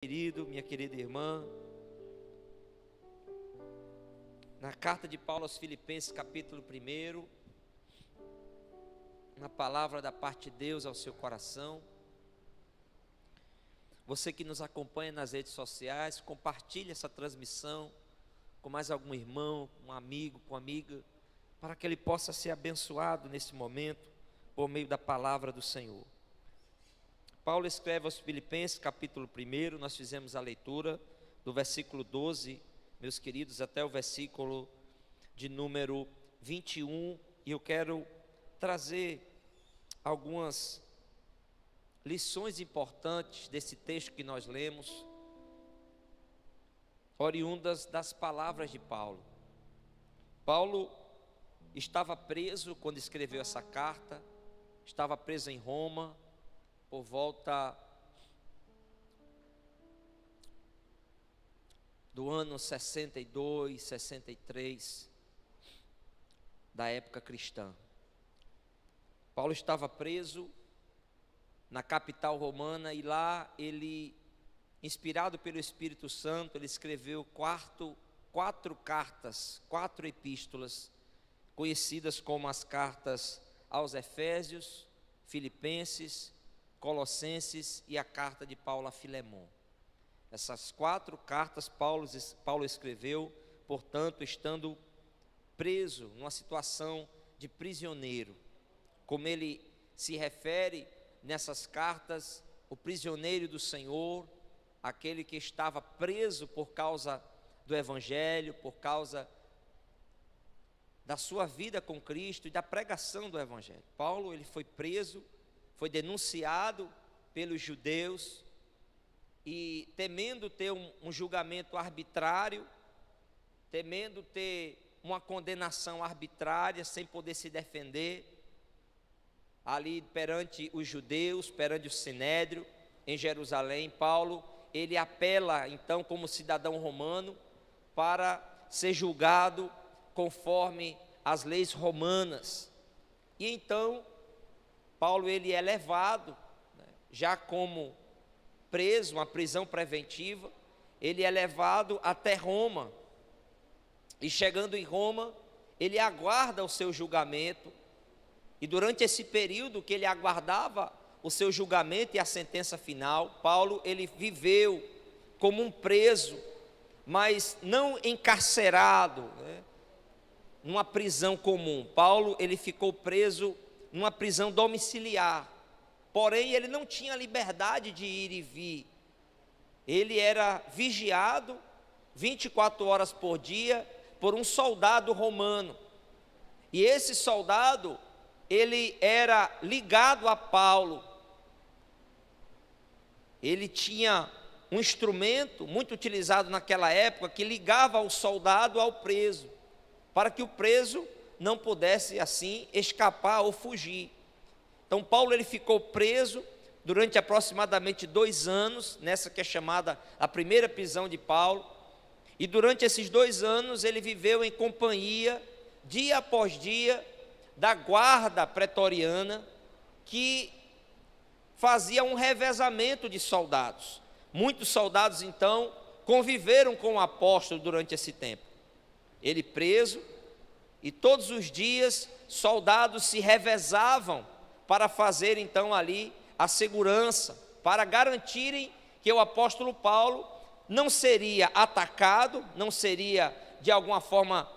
Querido, minha querida irmã, na carta de Paulo aos Filipenses, capítulo 1, uma palavra da parte de Deus ao seu coração. Você que nos acompanha nas redes sociais, compartilhe essa transmissão com mais algum irmão, um amigo, com amiga, para que ele possa ser abençoado nesse momento, por meio da palavra do Senhor. Paulo escreve aos Filipenses, capítulo 1, nós fizemos a leitura do versículo 12, meus queridos, até o versículo de número 21, e eu quero trazer algumas lições importantes desse texto que nós lemos, oriundas das palavras de Paulo. Paulo estava preso quando escreveu essa carta, estava preso em Roma, por volta do ano 62, 63, da época cristã. Paulo estava preso na capital romana e lá ele, inspirado pelo Espírito Santo, ele escreveu quatro cartas, 4 epístolas, conhecidas como as cartas aos Efésios, Filipenses, Colossenses e a carta de Paulo a Filemon. Essas 4 cartas Paulo escreveu, portanto, estando preso, numa situação de prisioneiro. Como ele se refere nessas cartas, o prisioneiro do Senhor, aquele que estava preso por causa do Evangelho, por causa da sua vida com Cristo e da pregação do Evangelho. Paulo, ele foi preso, foi denunciado pelos judeus e temendo ter um julgamento arbitrário, temendo ter uma condenação arbitrária sem poder se defender, ali perante os judeus, perante o Sinédrio, em Jerusalém, Paulo, ele apela então como cidadão romano para ser julgado conforme as leis romanas. E então Paulo ele é levado, já como preso, uma prisão preventiva, ele é levado até Roma, e chegando em Roma, ele aguarda o seu julgamento, e durante esse período que ele aguardava o seu julgamento e a sentença final, Paulo ele viveu como um preso, mas não encarcerado, numa prisão comum. Paulo ele ficou preso numa prisão domiciliar, porém ele não tinha liberdade de ir e vir, ele era vigiado 24 horas por dia por um soldado romano, e esse soldado, ele era ligado a Paulo, ele tinha um instrumento muito utilizado naquela época, que ligava o soldado ao preso, para que o preso não pudesse assim escapar ou fugir. Então Paulo ele ficou preso durante aproximadamente 2 anos, nessa que é chamada a primeira prisão de Paulo, e durante esses 2 anos ele viveu em companhia, dia após dia, da guarda pretoriana, que fazia um revezamento de soldados. Muitos soldados então conviveram com o apóstolo durante esse tempo, ele preso, e todos os dias soldados se revezavam para fazer então ali a segurança, para garantirem que o apóstolo Paulo não seria atacado, não seria de alguma forma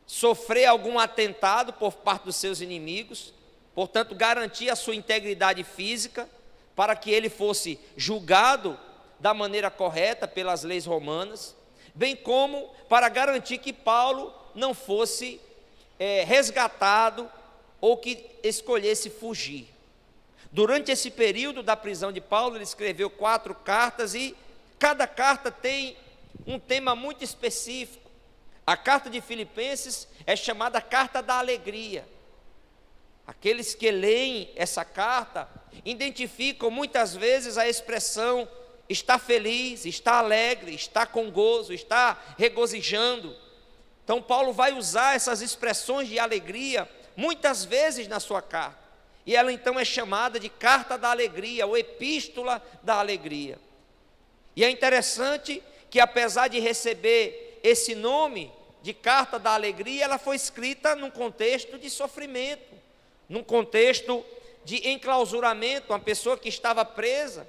sofrer algum atentado por parte dos seus inimigos, portanto garantir a sua integridade física, para que ele fosse julgado da maneira correta pelas leis romanas, bem como para garantir que Paulo não fosse resgatado ou que escolhesse fugir. Durante esse período da prisão de Paulo, ele escreveu 4 cartas, e cada carta tem um tema muito específico. A carta de Filipenses é chamada carta da alegria. Aqueles que leem essa carta identificam muitas vezes a expressão está feliz, está alegre, está com gozo, está regozijando. Então Paulo vai usar essas expressões de alegria muitas vezes na sua carta, e ela então é chamada de carta da alegria, ou epístola da alegria. E é interessante que, apesar de receber esse nome de carta da alegria, ela foi escrita num contexto de sofrimento, num contexto de enclausuramento, uma pessoa que estava presa,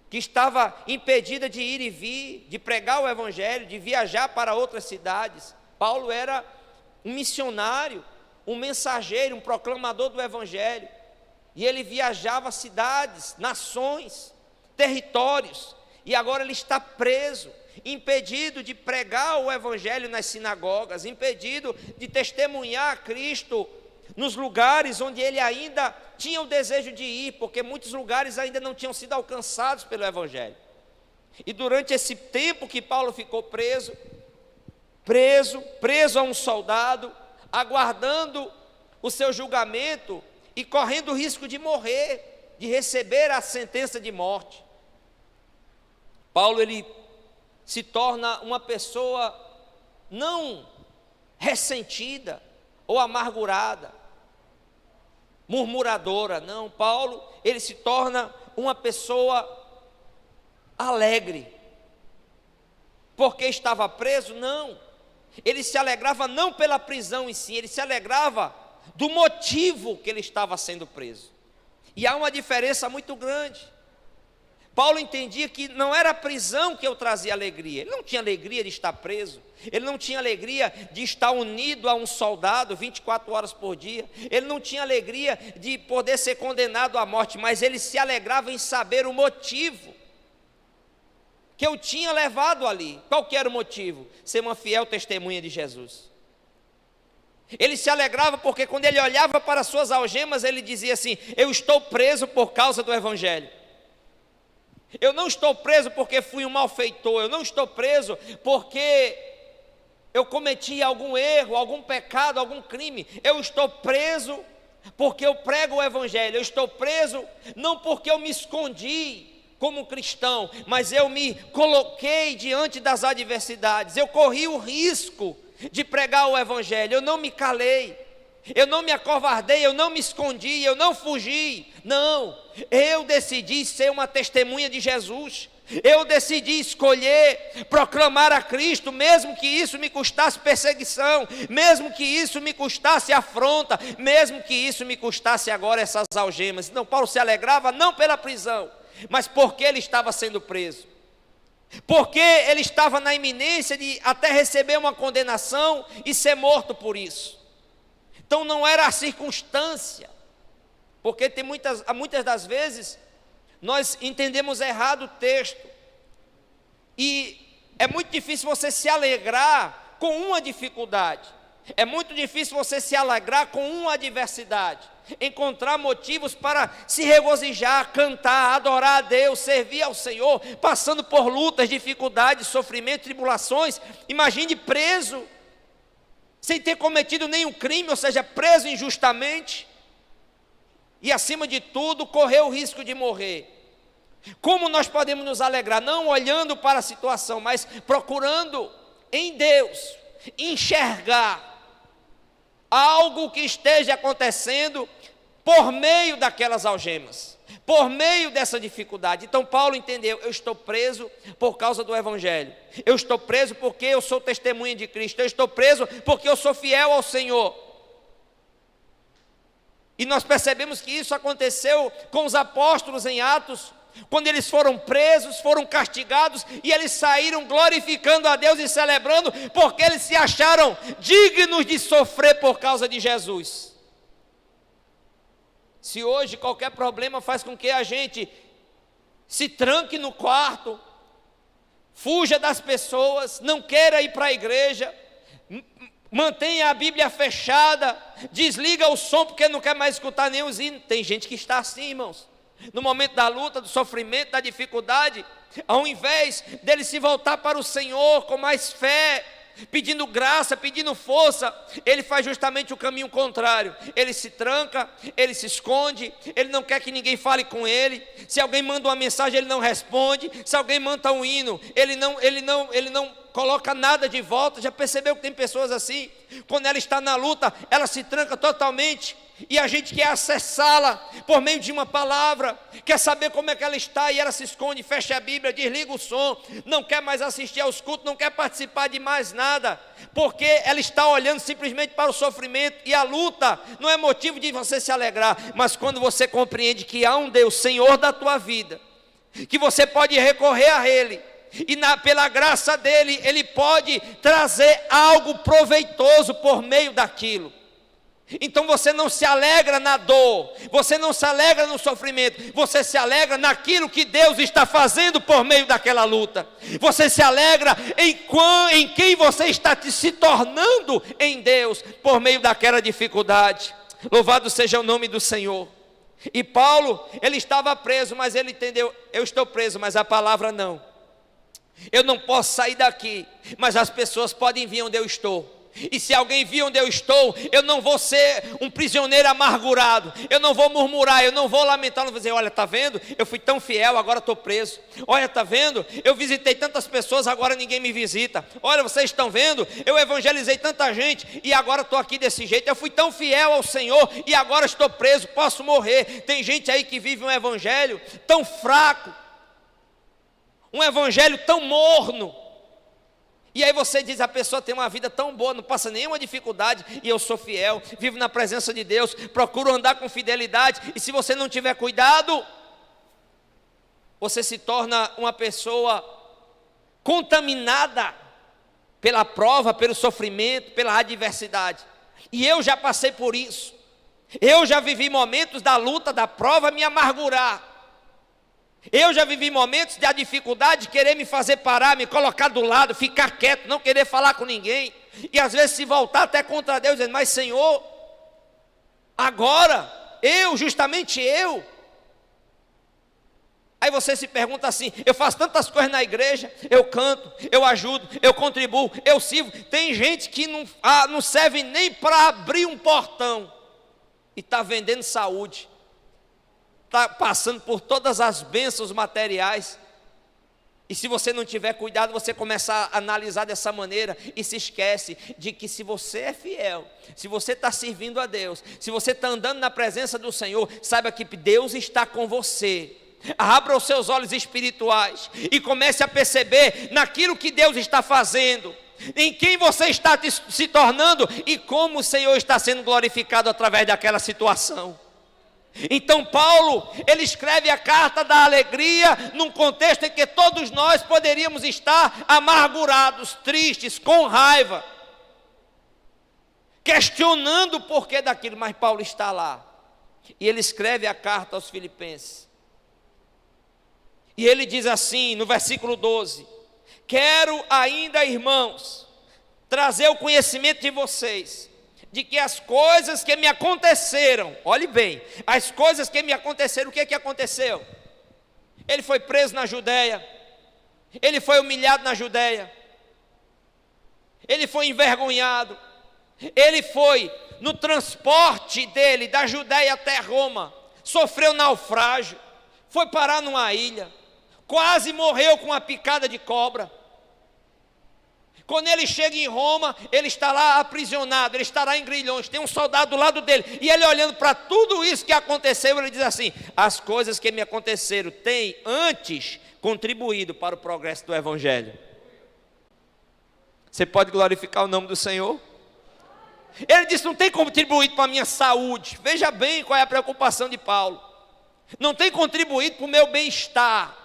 que estava impedida de ir e vir, de pregar o evangelho, de viajar para outras cidades. Paulo era um missionário, um mensageiro, um proclamador do evangelho, e ele viajava cidades, nações, territórios, e agora ele está preso, impedido de pregar o evangelho nas sinagogas, impedido de testemunhar a Cristo nos lugares onde ele ainda tinha o desejo de ir, porque muitos lugares ainda não tinham sido alcançados pelo evangelho. E durante esse tempo que Paulo ficou preso a um soldado, aguardando o seu julgamento e correndo o risco de morrer, de receber a sentença de morte, Paulo, ele se torna uma pessoa não ressentida ou amargurada, murmuradora, não. Paulo, ele se torna uma pessoa alegre. Porque estava preso? Não. Ele se alegrava não pela prisão em si, ele se alegrava do motivo que ele estava sendo preso. E há uma diferença muito grande. Paulo entendia que não era a prisão que eu trazia alegria. Ele não tinha alegria de estar preso. Ele não tinha alegria de estar unido a um soldado 24 horas por dia. Ele não tinha alegria de poder ser condenado à morte, mas ele se alegrava em saber o motivo que eu tinha levado ali. Qual que era o motivo? Ser uma fiel testemunha de Jesus. Ele se alegrava porque quando ele olhava para as suas algemas, ele dizia assim: eu estou preso por causa do evangelho. Eu não estou preso porque fui um malfeitor, eu não estou preso porque eu cometi algum erro, algum pecado, algum crime. Eu estou preso porque eu prego o evangelho. Eu estou preso não porque eu me escondi como cristão, mas eu me coloquei diante das adversidades. Eu corri o risco de pregar o evangelho. Eu não me calei, eu não me acovardei, eu não me escondi, eu não fugi. Não, eu decidi ser uma testemunha de Jesus. Eu decidi escolher proclamar a Cristo, mesmo que isso me custasse perseguição, mesmo que isso me custasse afronta, mesmo que isso me custasse agora essas algemas. Então Paulo se alegrava não pela prisão, mas porque ele estava sendo preso, porque ele estava na iminência de até receber uma condenação e ser morto por isso. Então não era a circunstância, porque tem muitas das vezes nós entendemos errado o texto, e é muito difícil você se alegrar com uma dificuldade, é muito difícil você se alegrar com uma adversidade, encontrar motivos para se regozijar, cantar, adorar a Deus, servir ao Senhor, passando por lutas, dificuldades, sofrimento, tribulações. Imagine preso, sem ter cometido nenhum crime, ou seja, preso injustamente, e acima de tudo, correr o risco de morrer. Como nós podemos nos alegrar? Não olhando para a situação, mas procurando em Deus enxergar algo que esteja acontecendo por meio daquelas algemas, por meio dessa dificuldade. Então Paulo entendeu: eu estou preso por causa do evangelho, eu estou preso porque eu sou testemunha de Cristo, eu estou preso porque eu sou fiel ao Senhor. E nós percebemos que isso aconteceu com os apóstolos em Atos, quando eles foram presos, foram castigados, e eles saíram glorificando a Deus e celebrando, porque eles se acharam dignos de sofrer por causa de Jesus. Se hoje qualquer problema faz com que a gente se tranque no quarto, fuja das pessoas, não queira ir para a igreja, mantenha a Bíblia fechada, desliga o som porque não quer mais escutar nenhum hino. Tem gente que está assim, irmãos. No momento da luta, do sofrimento, da dificuldade, ao invés dele se voltar para o Senhor com mais fé, pedindo graça, pedindo força, ele faz justamente o caminho contrário. Ele se tranca, ele se esconde, ele não quer que ninguém fale com ele. Se alguém manda uma mensagem, ele não responde. Se alguém manda um hino, ele não coloca nada de volta. Já percebeu que tem pessoas assim? Quando ela está na luta, ela se tranca totalmente, e a gente quer acessá-la por meio de uma palavra, quer saber como é que ela está, e ela se esconde, fecha a Bíblia, desliga o som, não quer mais assistir aos cultos, não quer participar de mais nada, porque ela está olhando simplesmente para o sofrimento, e a luta não é motivo de você se alegrar, mas quando você compreende que há um Deus, Senhor da tua vida, que você pode recorrer a Ele, e pela graça dEle, Ele pode trazer algo proveitoso por meio daquilo. Então você não se alegra na dor, você não se alegra no sofrimento, você se alegra naquilo que Deus está fazendo por meio daquela luta. Você se alegra em quem você está se tornando em Deus por meio daquela dificuldade. Louvado seja o nome do Senhor. E Paulo, ele estava preso, mas ele entendeu: eu estou preso, mas a palavra não. Eu não posso sair daqui, mas as pessoas podem vir onde eu estou. E se alguém vir onde eu estou, eu não vou ser um prisioneiro amargurado, eu não vou murmurar, eu não vou lamentar, não vou dizer: olha, está vendo, eu fui tão fiel, agora estou preso. Olha, está vendo, eu visitei tantas pessoas, agora ninguém me visita. Olha, vocês estão vendo, eu evangelizei tanta gente e agora estou aqui desse jeito. Eu fui tão fiel ao Senhor e agora estou preso, posso morrer. Tem gente aí que vive um evangelho tão fraco, um evangelho tão morno. E aí você diz: a pessoa tem uma vida tão boa, não passa nenhuma dificuldade, e eu sou fiel, vivo na presença de Deus, procuro andar com fidelidade, e se você não tiver cuidado, você se torna uma pessoa contaminada pela prova, pelo sofrimento, pela adversidade. E eu já passei por isso, eu já vivi momentos da luta, da prova me amargurar. Eu já vivi momentos da dificuldade de querer me fazer parar, me colocar do lado, ficar quieto, não querer falar com ninguém. E às vezes se voltar até contra Deus, dizendo: mas Senhor, agora, justamente eu. Aí você se pergunta assim: eu faço tantas coisas na igreja, eu canto, eu ajudo, eu contribuo, eu sirvo. Tem gente que não serve nem para abrir um portão e está vendendo saúde. Está passando por todas as bênçãos materiais, e se você não tiver cuidado, você começa a analisar dessa maneira, e se esquece de que se você é fiel, se você está servindo a Deus, se você está andando na presença do Senhor, saiba que Deus está com você. Abra os seus olhos espirituais, e comece a perceber naquilo que Deus está fazendo, em quem você está se tornando, e como o Senhor está sendo glorificado através daquela situação. Então Paulo, ele escreve a carta da alegria num contexto em que todos nós poderíamos estar amargurados, tristes, com raiva, questionando o porquê daquilo, mas Paulo está lá, e ele escreve a carta aos Filipenses, e ele diz assim no versículo 12: quero ainda, irmãos, trazer o conhecimento de vocês, de que as coisas que me aconteceram, olhe bem, as coisas que me aconteceram, o que aconteceu? Ele foi preso na Judéia, ele foi humilhado na Judéia, ele foi envergonhado, ele foi no transporte dele da Judéia até Roma, sofreu naufrágio, foi parar numa ilha, quase morreu com uma picada de cobra. Quando ele chega em Roma, ele está lá aprisionado, ele estará em grilhões, tem um soldado do lado dele, e ele olhando para tudo isso que aconteceu, ele diz assim: as coisas que me aconteceram têm antes contribuído para o progresso do Evangelho. Você pode glorificar o nome do Senhor? Ele disse: não tem contribuído para a minha saúde. Veja bem qual é a preocupação de Paulo. Não tem contribuído para o meu bem-estar.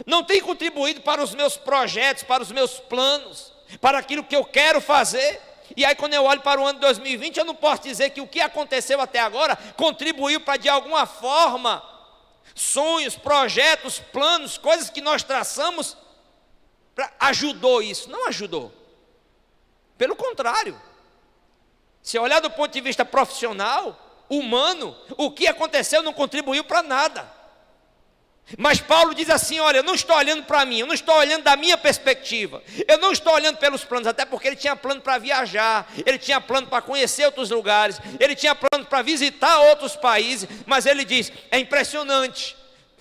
Não tem contribuído para os meus projetos, para os meus planos, para aquilo que eu quero fazer. E aí quando eu olho para o ano 2020, eu não posso dizer que o que aconteceu até agora contribuiu para, de alguma forma, sonhos, projetos, planos, coisas que nós traçamos, ajudou isso. Não ajudou. Pelo contrário, se olhar do ponto de vista profissional, humano, o que aconteceu não contribuiu para nada. Mas Paulo diz assim: olha, eu não estou olhando para mim, eu não estou olhando da minha perspectiva, eu não estou olhando pelos planos, até porque ele tinha plano para viajar, ele tinha plano para conhecer outros lugares, ele tinha plano para visitar outros países, mas ele diz: é impressionante,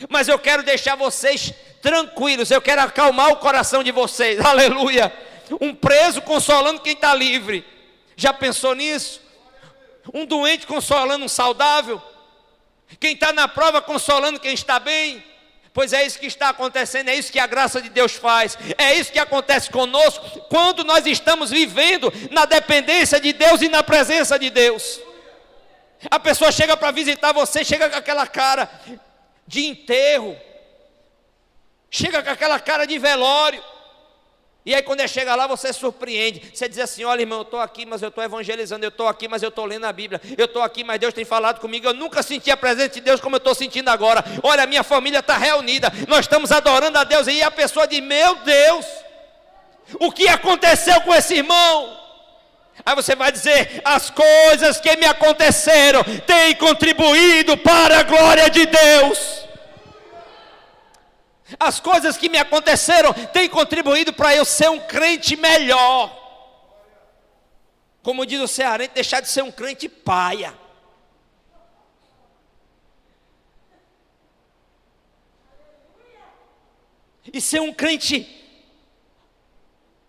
mas eu quero deixar vocês tranquilos, eu quero acalmar o coração de vocês, aleluia. Um preso consolando quem está livre. Já pensou nisso? Um doente consolando um saudável, quem está na prova consolando quem está bem. Pois é isso que está acontecendo, é isso que a graça de Deus faz, é isso que acontece conosco, quando nós estamos vivendo na dependência de Deus e na presença de Deus. A pessoa chega para visitar você, chega com aquela cara de enterro, chega com aquela cara de velório, e aí quando ele chega lá, você surpreende, você diz assim: olha irmão, eu estou aqui, mas eu estou evangelizando, eu estou aqui, mas eu estou lendo a Bíblia, eu estou aqui, mas Deus tem falado comigo, eu nunca senti a presença de Deus como eu estou sentindo agora. Olha, a minha família está reunida, nós estamos adorando a Deus, e a pessoa diz: meu Deus, o que aconteceu com esse irmão? Aí você vai dizer: as coisas que me aconteceram têm contribuído para a glória de Deus. As coisas que me aconteceram têm contribuído para eu ser um crente melhor. Como diz o cearense, deixar de ser um crente paia. E ser um crente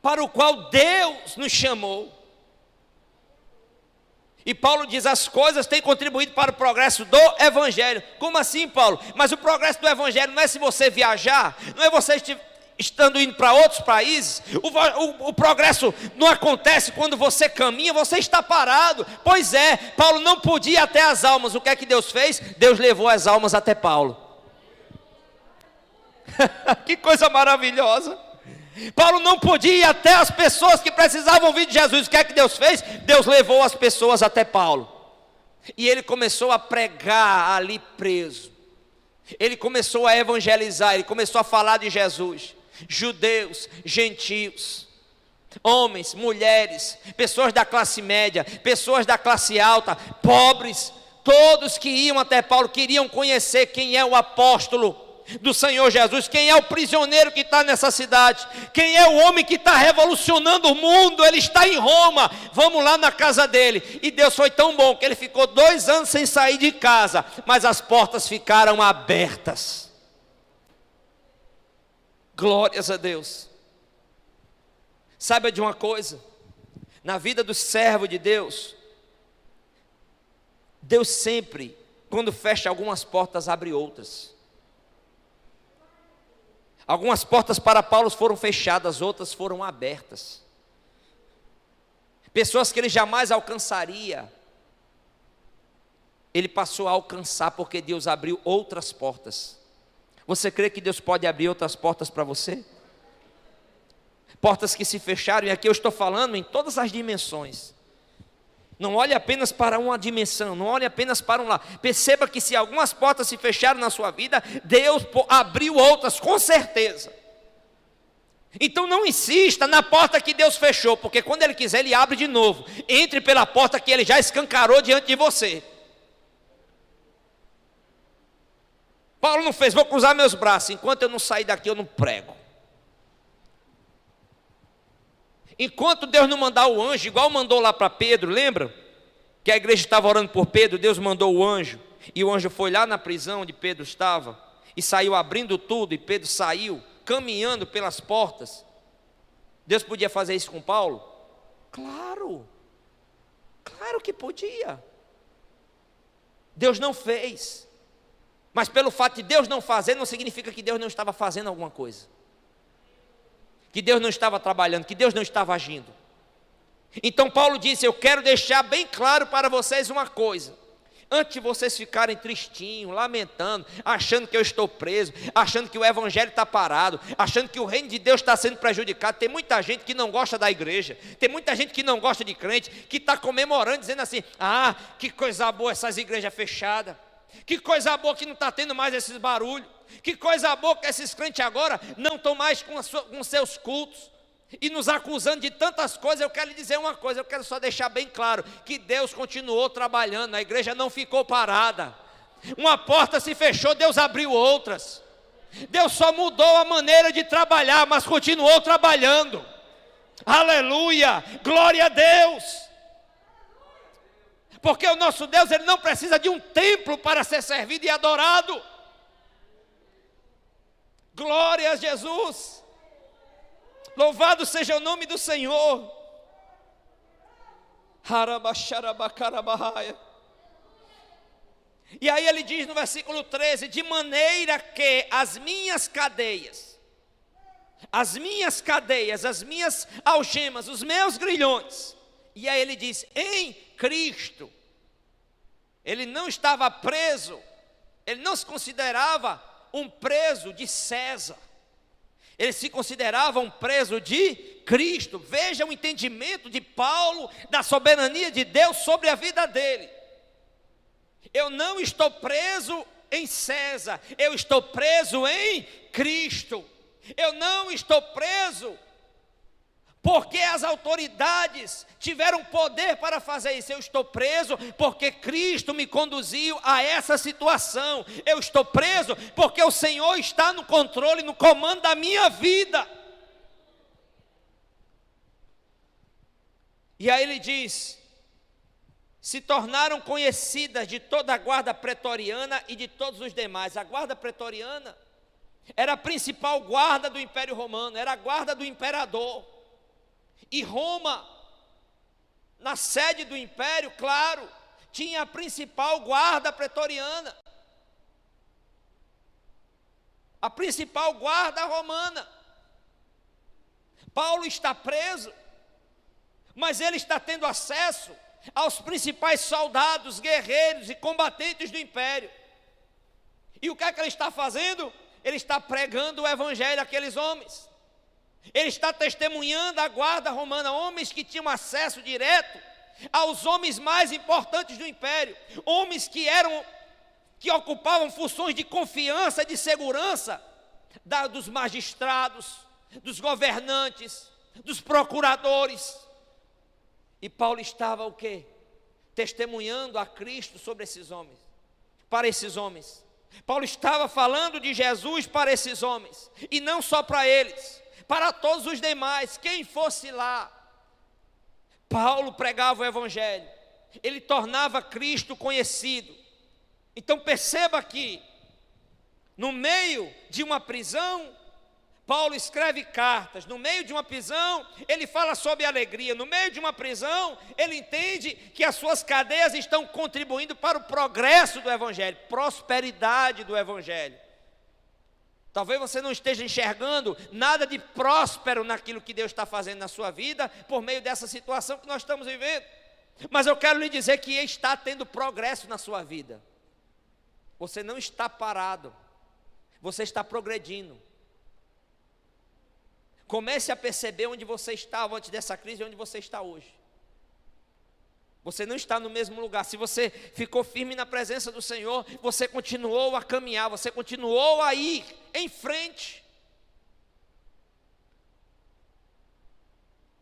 para o qual Deus nos chamou. E Paulo diz: as coisas têm contribuído para o progresso do Evangelho. Como assim, Paulo? Mas o progresso do Evangelho não é se você viajar, não é você estando indo para outros países. O progresso não acontece quando você caminha, você está parado. Pois é, Paulo não podia ir até as almas. O que é que Deus fez? Deus levou as almas até Paulo. Que coisa maravilhosa! Paulo não podia ir até as pessoas que precisavam ouvir de Jesus. O que é que Deus fez? Deus levou as pessoas até Paulo, e ele começou a pregar ali preso. Ele começou a evangelizar, ele começou a falar de Jesus. Judeus, gentios, homens, mulheres, pessoas da classe média, pessoas da classe alta, pobres, todos que iam até Paulo queriam conhecer quem é o apóstolo do Senhor Jesus, quem é o prisioneiro que está nessa cidade, quem é o homem que está revolucionando o mundo. Ele está em Roma, vamos lá na casa dele. E Deus foi tão bom que ele ficou 2 anos sem sair de casa, mas as portas ficaram abertas. Glórias a Deus. Saiba de uma coisa, na vida do servo de Deus, Deus sempre, quando fecha algumas portas, abre outras. Algumas portas para Paulo foram fechadas, outras foram abertas. Pessoas que ele jamais alcançaria, ele passou a alcançar, porque Deus abriu outras portas. Você crê que Deus pode abrir outras portas para você? Portas que se fecharam, e aqui eu estou falando em todas as dimensões. Não olhe apenas para uma dimensão, não olhe apenas para um lado. Perceba que se algumas portas se fecharam na sua vida, Deus abriu outras, com certeza. Então não insista na porta que Deus fechou, porque quando Ele quiser, Ele abre de novo. Entre pela porta que Ele já escancarou diante de você. Paulo não fez: vou cruzar meus braços, enquanto eu não sair daqui eu não prego. Enquanto Deus não mandar o anjo, igual mandou lá para Pedro, lembra? Que a igreja estava orando por Pedro, Deus mandou o anjo, e o anjo foi lá na prisão onde Pedro estava, e saiu abrindo tudo, e Pedro saiu, caminhando pelas portas. Deus podia fazer isso com Paulo? Claro, claro que podia. Deus não fez, mas pelo fato de Deus não fazer, não significa que Deus não estava fazendo alguma coisa, que Deus não estava trabalhando, que Deus não estava agindo. Então Paulo disse: eu quero deixar bem claro para vocês uma coisa, antes de vocês ficarem tristinhos, lamentando, achando que eu estou preso, achando que o evangelho está parado, achando que o reino de Deus está sendo prejudicado. Tem muita gente que não gosta da igreja, tem muita gente que não gosta de crente, que está comemorando, dizendo assim: ah, que coisa boa essas igrejas fechadas, que coisa boa que não está tendo mais esses barulhos, que coisa boa que esses crentes agora não estão mais com seus cultos, e nos acusando de tantas coisas. Eu quero lhe dizer uma coisa, eu quero só deixar bem claro, que Deus continuou trabalhando, a igreja não ficou parada. Uma porta se fechou, Deus abriu outras. Deus só mudou a maneira de trabalhar, mas continuou trabalhando. Aleluia, glória a Deus. Porque o nosso Deus, Ele não precisa de um templo para ser servido e adorado. Glória a Jesus. Louvado seja o nome do Senhor. Harabacharabacarabahaya. E aí ele diz no versículo 13: de maneira que as minhas cadeias, as minhas algemas, os meus grilhões. E aí ele diz: em Cristo. Ele não estava preso, ele não se considerava um preso de César, ele se considerava um preso de Cristo. Veja o entendimento de Paulo da soberania de Deus sobre a vida dele. Eu não estou preso em César, eu estou preso em Cristo. Eu não estou preso porque as autoridades tiveram poder para fazer isso. Eu estou preso porque Cristo me conduziu a essa situação. Eu estou preso porque o Senhor está no controle, no comando da minha vida. E aí ele diz: se tornaram conhecidas de toda a guarda pretoriana e de todos os demais. A guarda pretoriana era a principal guarda do Império Romano, era a guarda do imperador. E Roma, na sede do império, claro, tinha a principal guarda pretoriana, a principal guarda romana. Paulo está preso, mas ele está tendo acesso aos principais soldados, guerreiros e combatentes do império. E o que é que ele está fazendo? Ele está pregando o evangelho àqueles homens. Ele está testemunhando a guarda romana, homens que tinham acesso direto aos homens mais importantes do império, homens que ocupavam funções de confiança, de segurança dos magistrados, dos governantes, dos procuradores. E Paulo estava o quê? Testemunhando a Cristo sobre esses homens, para esses homens. Paulo estava falando de Jesus para esses homens, e não só para eles, para todos os demais, quem fosse lá. Paulo pregava o evangelho, ele tornava Cristo conhecido. Então perceba que, no meio de uma prisão, Paulo escreve cartas. No meio de uma prisão, ele fala sobre alegria. No meio de uma prisão, ele entende que as suas cadeias estão contribuindo para o progresso do evangelho, prosperidade do evangelho. Talvez você não esteja enxergando nada de próspero naquilo que Deus está fazendo na sua vida, por meio dessa situação que nós estamos vivendo. Mas eu quero lhe dizer que está tendo progresso na sua vida. Você não está parado, você está progredindo. Comece a perceber onde você estava antes dessa crise e onde você está hoje. Você não está no mesmo lugar. Se você ficou firme na presença do Senhor, você continuou a caminhar, você continuou a ir em frente.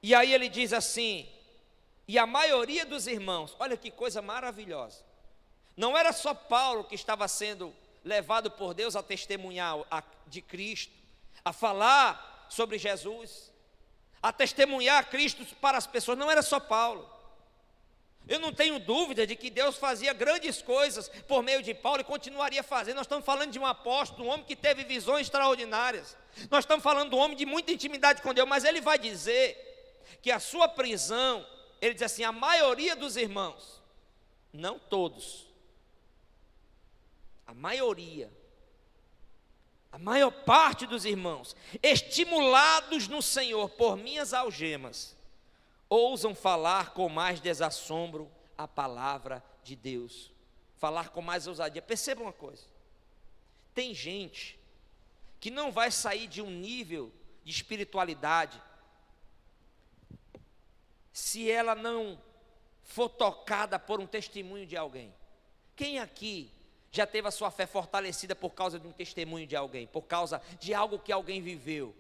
E aí ele diz assim: e a maioria dos irmãos, olha que coisa maravilhosa. Não era só Paulo que estava sendo levado por Deus a testemunhar de Cristo, a falar sobre Jesus, a testemunhar Cristo para as pessoas. Não era só Paulo. Eu não tenho dúvida de que Deus fazia grandes coisas por meio de Paulo e continuaria fazendo. Nós estamos falando de um apóstolo, um homem que teve visões extraordinárias. Nós estamos falando de um homem de muita intimidade com Deus, mas ele vai dizer que a sua prisão, ele diz assim: a maioria dos irmãos, não todos, a maioria, a maior parte dos irmãos, estimulados no Senhor por minhas algemas, ousam falar com mais desassombro a palavra de Deus, falar com mais ousadia. Perceba uma coisa: tem gente que não vai sair de um nível de espiritualidade se ela não for tocada por um testemunho de alguém. Quem aqui já teve a sua fé fortalecida por causa de um testemunho de alguém, por causa de algo que alguém viveu,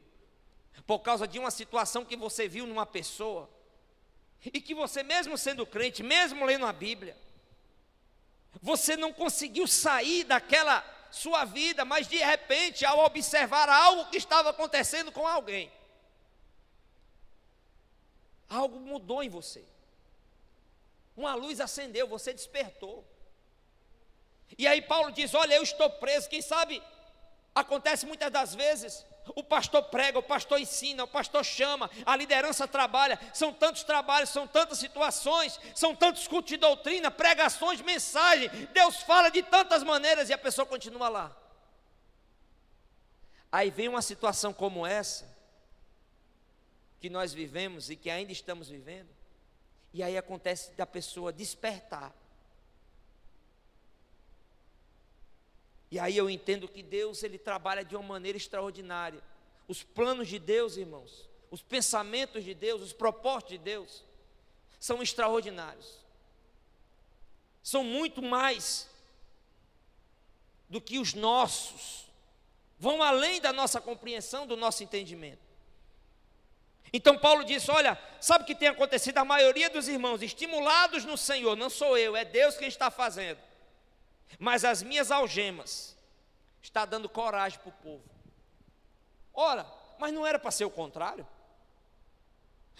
por causa de uma situação que você viu numa pessoa, e que você, mesmo sendo crente, mesmo lendo a Bíblia, você não conseguiu sair daquela sua vida, mas de repente, ao observar algo que estava acontecendo com alguém, algo mudou em você, uma luz acendeu, você despertou. E aí Paulo diz: olha, eu estou preso. Quem sabe Acontece muitas das vezes, o pastor prega, o pastor ensina, o pastor chama, a liderança trabalha, são tantos trabalhos, são tantas situações, são tantos cultos de doutrina, pregações, mensagens, Deus fala de tantas maneiras e a pessoa continua lá. Aí vem uma situação como essa, que nós vivemos e que ainda estamos vivendo, e aí acontece da pessoa despertar. E aí eu entendo que Deus, Ele trabalha de uma maneira extraordinária. Os planos de Deus, irmãos, os pensamentos de Deus, os propósitos de Deus, são extraordinários. São muito mais do que os nossos. Vão além da nossa compreensão, do nosso entendimento. Então Paulo disse, olha, sabe o que tem acontecido? A maioria dos irmãos, estimulados no Senhor, não sou eu, é Deus quem está fazendo. Mas as minhas algemas está dando coragem para o povo. Ora, mas não era para ser o contrário?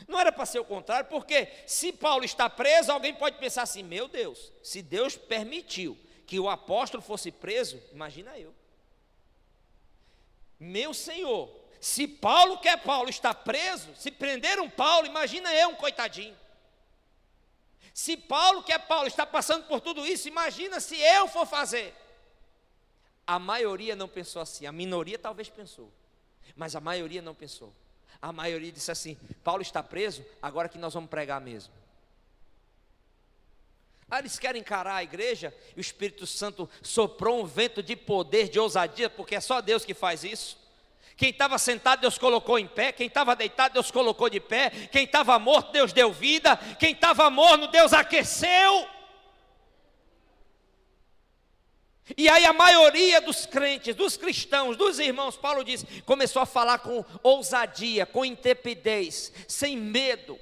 Não era para ser o contrário, porque se Paulo está preso, alguém pode pensar assim, meu Deus, se Deus permitiu que o apóstolo fosse preso, imagina eu. Meu Senhor, se Paulo, que é Paulo, está preso, se prenderam Paulo, imagina eu, um coitadinho. Se Paulo, que é Paulo, está passando por tudo isso, imagina se eu for fazer. A maioria não pensou assim, a minoria talvez pensou, mas a maioria não pensou. A maioria disse assim, Paulo está preso, agora que nós vamos pregar mesmo. Aí eles querem encarar a igreja, e o Espírito Santo soprou um vento de poder, de ousadia, porque é só Deus que faz isso. Quem estava sentado, Deus colocou em pé. Quem estava deitado, Deus colocou de pé. Quem estava morto, Deus deu vida. Quem estava morno, Deus aqueceu. E aí a maioria dos crentes, dos cristãos, dos irmãos, Paulo diz, começou a falar com ousadia, com intrepidez, sem medo.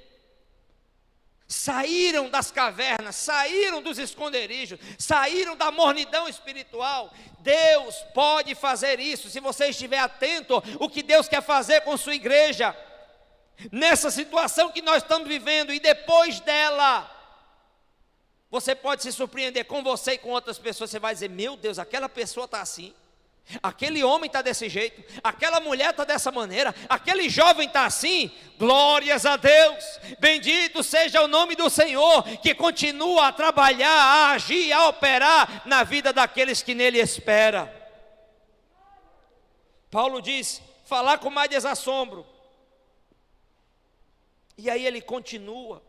Saíram das cavernas, saíram dos esconderijos, saíram da mornidão espiritual. Deus pode fazer isso, se você estiver atento o que Deus quer fazer com sua igreja, nessa situação que nós estamos vivendo, e depois dela, você pode se surpreender com você e com outras pessoas. Você vai dizer, meu Deus, aquela pessoa está assim, aquele homem está desse jeito, aquela mulher está dessa maneira, aquele jovem está assim. Glórias a Deus, bendito seja o nome do Senhor, que continua a trabalhar, a agir, a operar na vida daqueles que nele esperam. Paulo diz, falar com mais desassombro. E aí ele continua,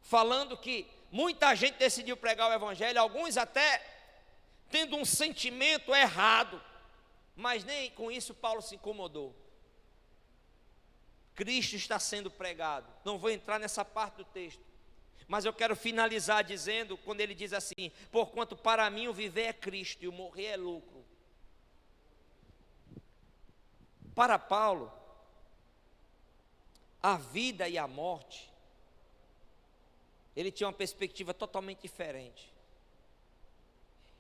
falando que muita gente decidiu pregar o evangelho, alguns até tendo um sentimento errado, mas nem com isso Paulo se incomodou. Cristo está sendo pregado. Não vou entrar nessa parte do texto, mas eu quero finalizar dizendo, quando ele diz assim, porquanto para mim o viver é Cristo e o morrer é lucro. Para Paulo, a vida e a morte, ele tinha uma perspectiva totalmente diferente.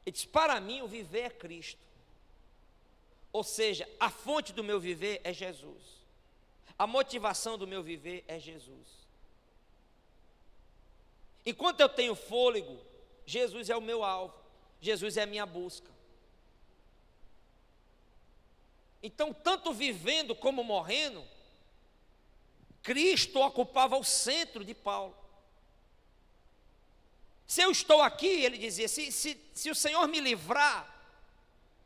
Ele diz, para mim o viver é Cristo. Ou seja, a fonte do meu viver é Jesus. A motivação do meu viver é Jesus. Enquanto eu tenho fôlego, Jesus é o meu alvo, Jesus é a minha busca. Então, tanto vivendo como morrendo, Cristo ocupava o centro de Paulo. Se eu estou aqui, ele dizia, se o Senhor me livrar,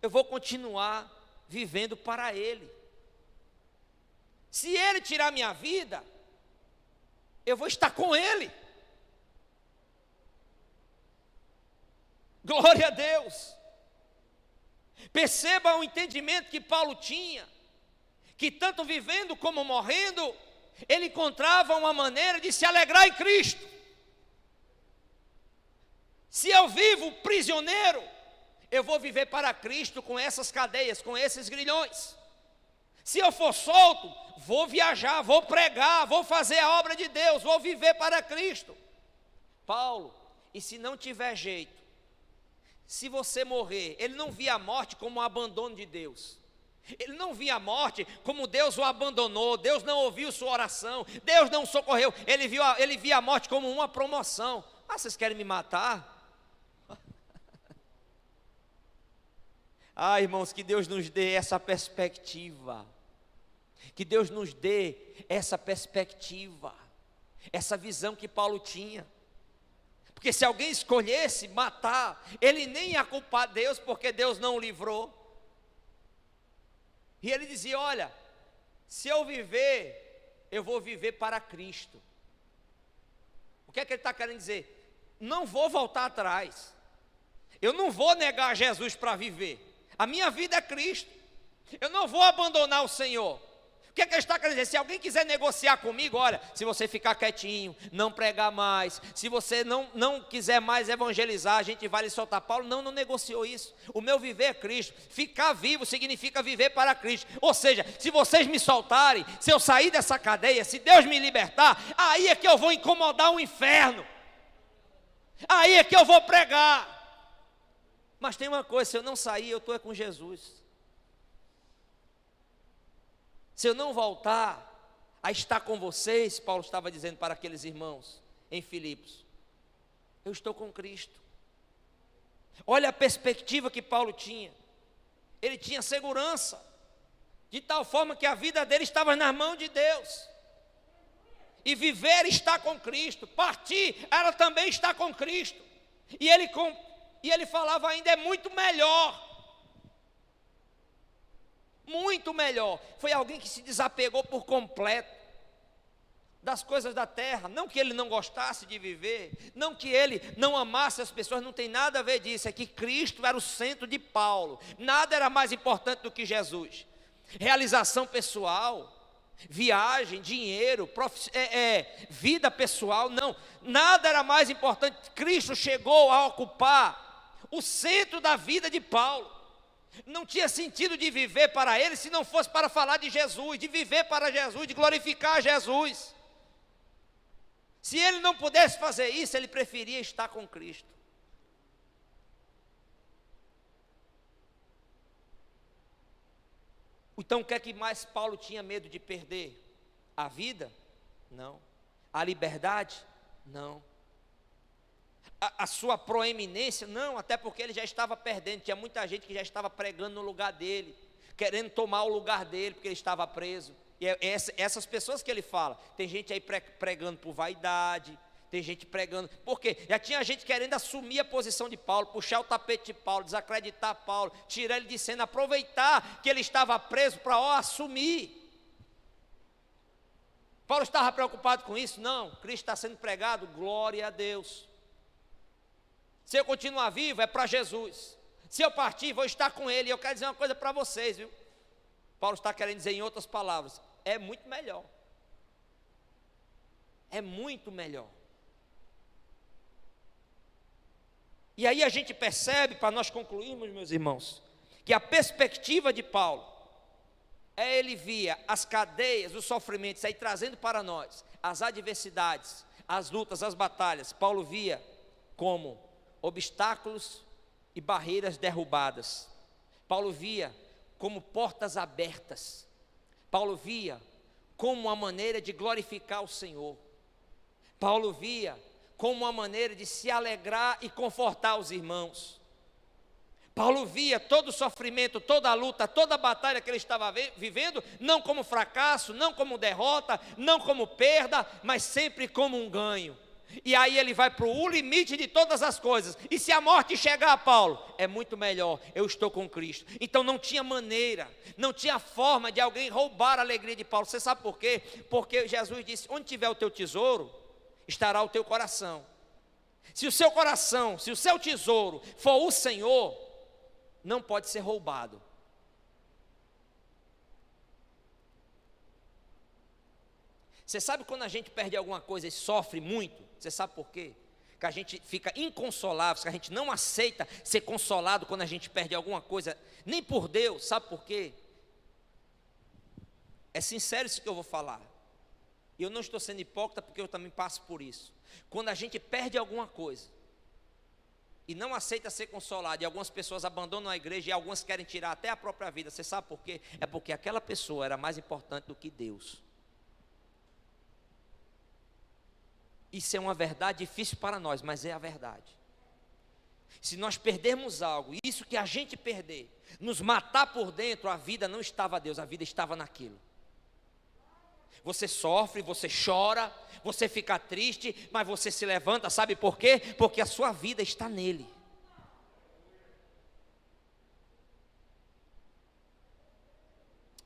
eu vou continuar vivendo para Ele. Se Ele tirar minha vida, eu vou estar com Ele. Glória a Deus. Perceba o entendimento que Paulo tinha, que tanto vivendo como morrendo, ele encontrava uma maneira de se alegrar em Cristo. Se eu vivo prisioneiro, eu vou viver para Cristo com essas cadeias, com esses grilhões. Se eu for solto, vou viajar, vou pregar, vou fazer a obra de Deus, vou viver para Cristo. Paulo, e se não tiver jeito, se você morrer, ele não via a morte como um abandono de Deus. Ele não via a morte como Deus o abandonou, Deus não ouviu sua oração, Deus não socorreu. Ele via a morte como uma promoção. Ah, vocês querem me matar? Ah, irmãos, que Deus nos dê essa perspectiva. Que Deus nos dê essa perspectiva, essa visão que Paulo tinha. Porque se alguém escolhesse matar, ele nem ia culpar Deus, porque Deus não o livrou. E ele dizia: olha, se eu viver, eu vou viver para Cristo. O que é que ele está querendo dizer? Não vou voltar atrás. Eu não vou negar Jesus para viver. A minha vida é Cristo. Eu não vou abandonar o Senhor. O que é que ele está querendo dizer? Se alguém quiser negociar comigo, olha, se você ficar quietinho, não pregar mais, se você não quiser mais evangelizar, a gente vai lhe soltar. Paulo não negociou isso. O meu viver é Cristo. Ficar vivo significa viver para Cristo. Ou seja, se vocês me soltarem, se eu sair dessa cadeia, se Deus me libertar, aí é que eu vou incomodar o inferno. Aí é que eu vou pregar. Mas tem uma coisa, se eu não sair, eu estou com Jesus. Se eu não voltar a estar com vocês, Paulo estava dizendo para aqueles irmãos em Filipos, eu estou com Cristo. Olha a perspectiva que Paulo tinha. Ele tinha segurança, de tal forma que a vida dele estava nas mãos de Deus. E viver está com Cristo, partir era também estar com Cristo. E ele falava ainda, é muito melhor. Muito melhor. Foi alguém que se desapegou por completo das coisas da terra. Não que ele não gostasse de viver, não que ele não amasse as pessoas, não tem nada a ver disso. É que Cristo era o centro de Paulo. Nada era mais importante do que Jesus. Realização pessoal, viagem, dinheiro, vida pessoal, não. Nada era mais importante. Cristo chegou a ocupar o centro da vida de Paulo. Não tinha sentido de viver para ele se não fosse para falar de Jesus, de viver para Jesus, de glorificar Jesus. Se ele não pudesse fazer isso, ele preferia estar com Cristo. Então o que é que mais Paulo tinha medo de perder? A vida? Não. A liberdade? Não. A sua proeminência? Não, até porque ele já estava perdendo. Tinha muita gente que já estava pregando no lugar dele, querendo tomar o lugar dele, porque ele estava preso. E essas pessoas que ele fala, tem gente aí pregando por vaidade, tem gente pregando, porque já tinha gente querendo assumir a posição de Paulo, puxar o tapete de Paulo, desacreditar Paulo, tirar ele de cena, aproveitar que ele estava preso para assumir. Paulo estava preocupado com isso? Não, Cristo está sendo pregado, glória a Deus. Se eu continuar vivo, é para Jesus. Se eu partir, vou estar com Ele. E eu quero dizer uma coisa para vocês, viu? Paulo está querendo dizer em outras palavras, é muito melhor. É muito melhor. E aí a gente percebe, para nós concluirmos, meus irmãos, que a perspectiva de Paulo, ele via as cadeias, os sofrimentos, aí trazendo para nós, as adversidades, as lutas, as batalhas. Paulo via como obstáculos e barreiras derrubadas. Paulo via como portas abertas. Paulo via como uma maneira de glorificar o Senhor. Paulo via como uma maneira de se alegrar e confortar os irmãos. Paulo via todo o sofrimento, toda a luta, toda a batalha que ele estava vivendo, não como fracasso, não como derrota, não como perda, mas sempre como um ganho. E aí ele vai para o limite de todas as coisas. E se a morte chegar a Paulo, é muito melhor, eu estou com Cristo. Então não tinha maneira, não tinha forma de alguém roubar a alegria de Paulo. Você sabe por quê? Porque Jesus disse, onde tiver o teu tesouro, estará o teu coração. Se o seu coração, se o seu tesouro for o Senhor, não pode ser roubado. Você sabe quando a gente perde alguma coisa e sofre muito? Você sabe por quê? Que a gente fica inconsolável, que a gente não aceita ser consolado quando a gente perde alguma coisa, nem por Deus. Sabe por quê? É sincero isso que eu vou falar. E eu não estou sendo hipócrita, porque eu também passo por isso. Quando a gente perde alguma coisa e não aceita ser consolado, e algumas pessoas abandonam a igreja e algumas querem tirar até a própria vida, você sabe por quê? É porque aquela pessoa era mais importante do que Deus. Isso é uma verdade difícil para nós, mas é a verdade. Se nós perdermos algo, isso que a gente perder, nos matar por dentro, a vida não estava a Deus, a vida estava naquilo. Você sofre, você chora, você fica triste, mas você se levanta, sabe por quê? Porque a sua vida está nele.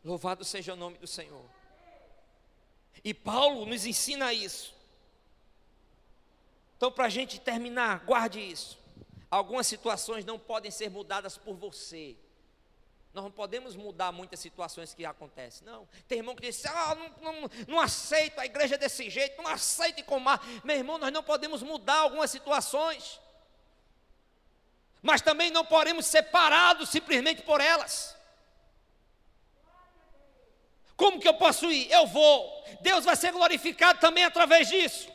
Louvado seja o nome do Senhor. E Paulo nos ensina isso. Então, para a gente terminar, guarde isso. Algumas situações não podem ser mudadas por você. Nós não podemos mudar muitas situações que acontecem. Não. Tem irmão que diz: não aceito a igreja desse jeito, não aceito comar. Meu irmão, nós não podemos mudar algumas situações. Mas também não podemos ser parados simplesmente por elas. Como que eu posso ir? Eu vou. Deus vai ser glorificado também através disso.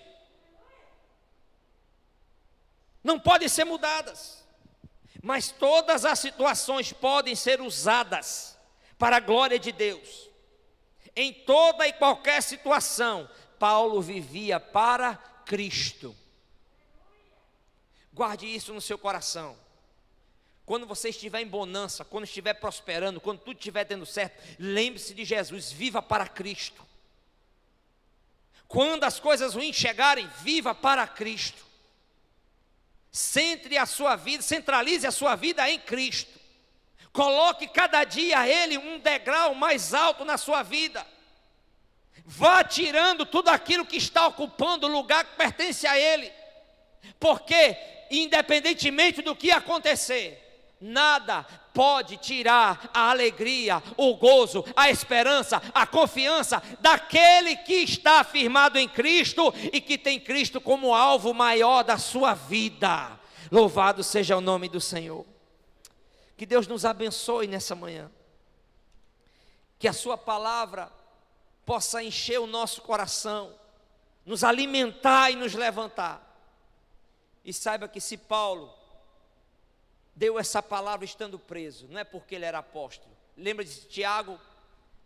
Não podem ser mudadas. Mas todas as situações podem ser usadas para a glória de Deus. Em toda e qualquer situação, Paulo vivia para Cristo. Guarde isso no seu coração. Quando você estiver em bonança, quando estiver prosperando, quando tudo estiver dando certo, lembre-se de Jesus, viva para Cristo. Quando as coisas ruins chegarem, viva para Cristo. Centralize a sua vida em Cristo. Coloque cada dia Ele um degrau mais alto na sua vida. Vá tirando tudo aquilo que está ocupando o lugar que pertence a Ele. Porque, independentemente do que acontecer, nada pode tirar a alegria, o gozo, a esperança, a confiança daquele que está firmado em Cristo e que tem Cristo como alvo maior da sua vida. Louvado seja o nome do Senhor. Que Deus nos abençoe nessa manhã. Que a sua palavra possa encher o nosso coração, nos alimentar e nos levantar. E saiba que se Paulo deu essa palavra estando preso, não é porque ele era apóstolo. Lembra de Tiago?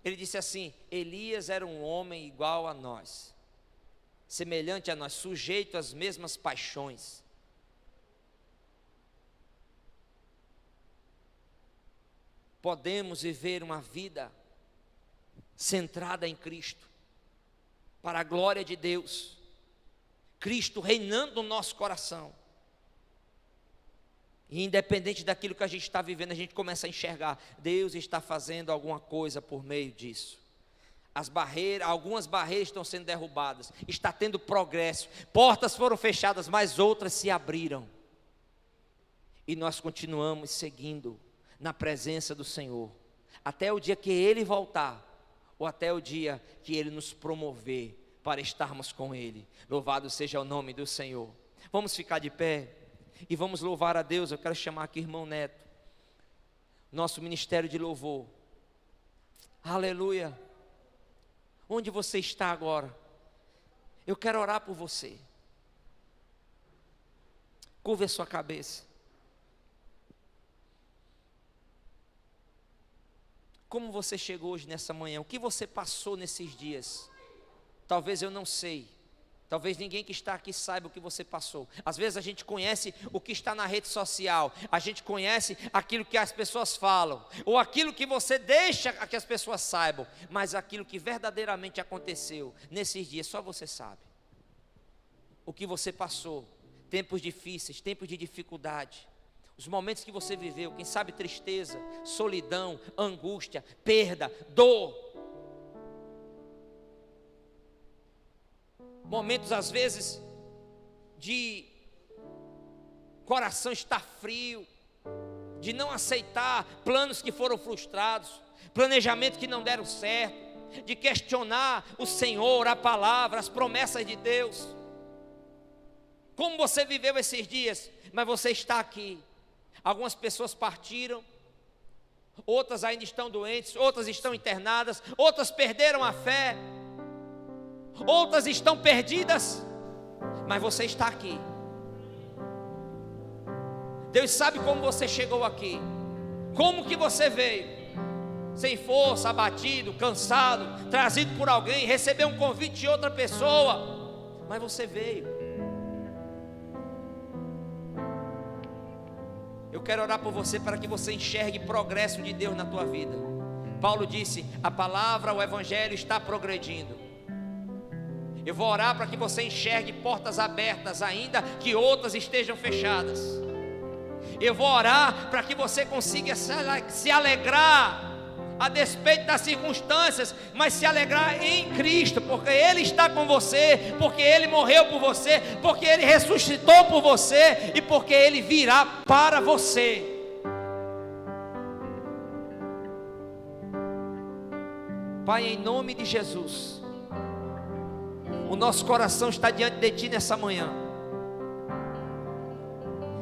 Ele disse assim: Elias era um homem igual a nós, semelhante a nós, sujeito às mesmas paixões. Podemos viver uma vida centrada em Cristo, para a glória de Deus, Cristo reinando no nosso coração. E independente daquilo que a gente está vivendo, a gente começa a enxergar: Deus está fazendo alguma coisa por meio disso. Algumas barreiras estão sendo derrubadas, está tendo progresso, portas foram fechadas, mas outras se abriram. E nós continuamos seguindo na presença do Senhor, até o dia que Ele voltar, ou até o dia que Ele nos promover para estarmos com Ele. Louvado seja o nome do Senhor. Vamos ficar de pé e vamos louvar a Deus. Eu quero chamar aqui o irmão Neto, nosso ministério de louvor. Aleluia. Onde você está agora? Eu quero orar por você. Curva a sua cabeça. Como você chegou hoje nessa manhã? O que você passou nesses dias? Talvez eu não sei. Talvez ninguém que está aqui saiba o que você passou. Às vezes a gente conhece o que está na rede social, a gente conhece aquilo que as pessoas falam, ou aquilo que você deixa que as pessoas saibam, mas aquilo que verdadeiramente aconteceu nesses dias, só você sabe. O que você passou, tempos difíceis, tempos de dificuldade, os momentos que você viveu, quem sabe tristeza, solidão, angústia, perda, dor. Momentos às vezes de coração estar frio, de não aceitar planos que foram frustrados, planejamentos que não deram certo, de questionar o Senhor, a palavra, as promessas de Deus. Como você viveu esses dias? Mas você está aqui. Algumas pessoas partiram, outras ainda estão doentes, outras estão internadas, outras perderam a fé, outras estão perdidas, mas você está aqui. Deus sabe como você chegou aqui, como que você veio, sem força, abatido, cansado, trazido por alguém, recebeu um convite de outra pessoa, mas você veio. quero orar por você para que você enxergue progresso de Deus na tua vida. Paulo disse: a palavra, o evangelho está progredindo. Eu vou orar para que você enxergue portas abertas, ainda que outras estejam fechadas. Eu vou orar para que você consiga se alegrar a despeito das circunstâncias, mas se alegrar em Cristo, porque Ele está com você, porque Ele morreu por você, porque Ele ressuscitou por você e porque Ele virá para você. Pai, em nome de Jesus, o nosso coração está diante de Ti nessa manhã,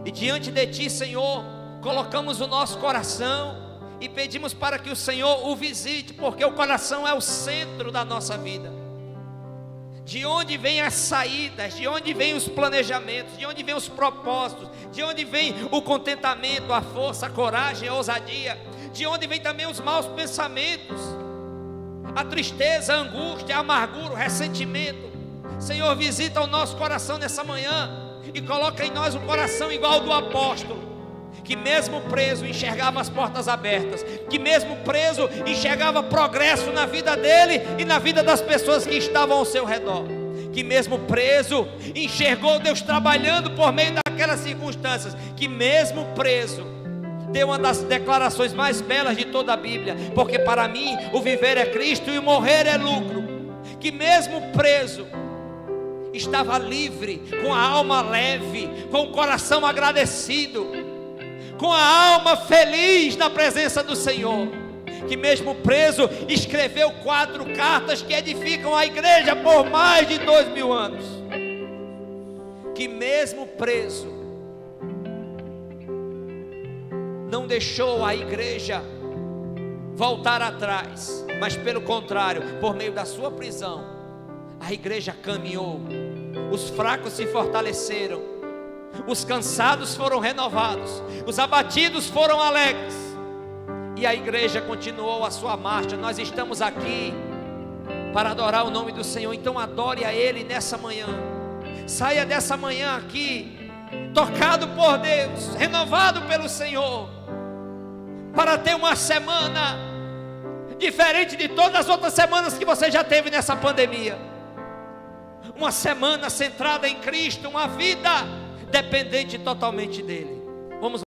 e diante de Ti, Senhor, colocamos o nosso coração e pedimos para que o Senhor o visite, porque o coração é o centro da nossa vida. De onde vêm as saídas, de onde vêm os planejamentos, de onde vêm os propósitos, de onde vem o contentamento, a força, a coragem, a ousadia, de onde vêm também os maus pensamentos, a tristeza, a angústia, a amargura, o ressentimento. Senhor, visita o nosso coração nessa manhã e coloca em nós um coração igual ao do apóstolo, que mesmo preso enxergava as portas abertas, que mesmo preso enxergava progresso na vida dele e na vida das pessoas que estavam ao seu redor, que mesmo preso enxergou Deus trabalhando por meio daquelas circunstâncias, que mesmo preso deu uma das declarações mais belas de toda a Bíblia: porque para mim o viver é Cristo e o morrer é lucro. Que mesmo preso estava livre, com a alma leve, com o coração agradecido, com a alma feliz na presença do Senhor. Que mesmo preso escreveu 4 cartas que edificam a igreja por mais de 2000 anos. Que mesmo preso não deixou a igreja voltar atrás, mas pelo contrário, por meio da sua prisão, a igreja caminhou, os fracos se fortaleceram, os cansados foram renovados, os abatidos foram alegres, e a igreja continuou a sua marcha. Nós estamos aqui para adorar o nome do Senhor, então adore a Ele nessa manhã. Saia dessa manhã aqui tocado por Deus, renovado pelo Senhor, para ter uma semana diferente de todas as outras semanas que você já teve nessa pandemia. Uma semana centrada em Cristo, uma vida dependente totalmente dEle. Vamos